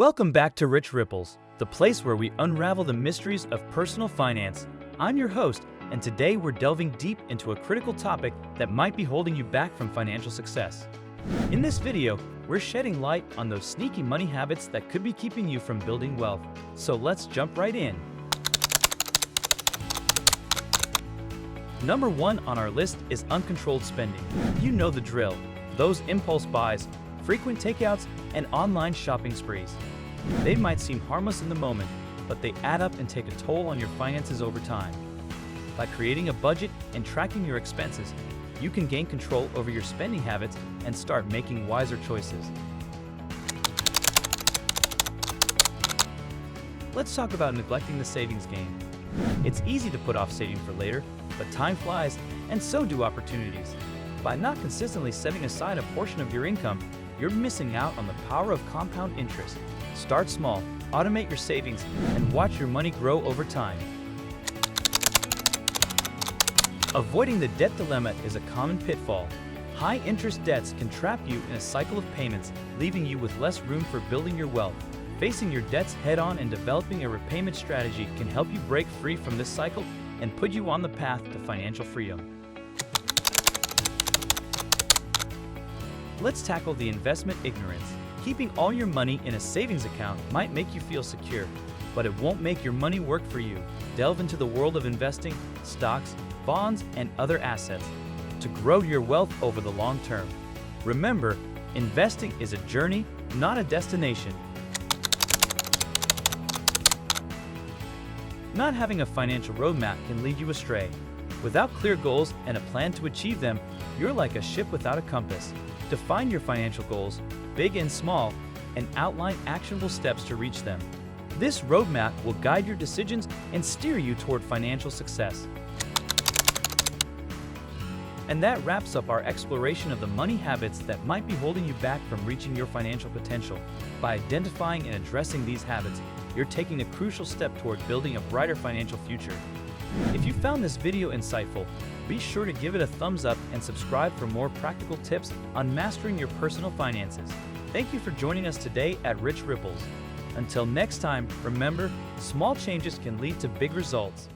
Welcome back to Rich Ripples, the place where we unravel the mysteries of personal finance. I'm your host, and today we're delving deep into a critical topic that might be holding you back from financial success. In this video, we're shedding light on those sneaky money habits that could be keeping you from building wealth. So let's jump right in. Number 1 on our list is uncontrolled spending. You know the drill. Those impulse buys, frequent takeouts, and online shopping sprees. They might seem harmless in the moment, but they add up and take a toll on your finances over time. By creating a budget and tracking your expenses, you can gain control over your spending habits and start making wiser choices. Let's talk about neglecting the savings game. It's easy to put off saving for later, but time flies, and so do opportunities. By not consistently setting aside a portion of your income, you're missing out on the power of compound interest. Start small, automate your savings, and watch your money grow over time. Avoiding the debt dilemma is a common pitfall. High-interest debts can trap you in a cycle of payments, leaving you with less room for building your wealth. Facing your debts head-on and developing a repayment strategy can help you break free from this cycle and put you on the path to financial freedom. Let's tackle the investment ignorance. Keeping all your money in a savings account might make you feel secure, but it won't make your money work for you. Delve into the world of investing, stocks, bonds, and other assets to grow your wealth over the long term. Remember, investing is a journey, not a destination. Not having a financial roadmap can lead you astray. Without clear goals and a plan to achieve them, you're like a ship without a compass. Define your financial goals, big and small, and outline actionable steps to reach them. This roadmap will guide your decisions and steer you toward financial success. And that wraps up our exploration of the money habits that might be holding you back from reaching your financial potential. By identifying and addressing these habits, you're taking a crucial step toward building a brighter financial future. If you found this video insightful, be sure to give it a thumbs up and subscribe for more practical tips on mastering your personal finances. Thank you for joining us today at Rich Ripples. Until next time, remember, small changes can lead to big results.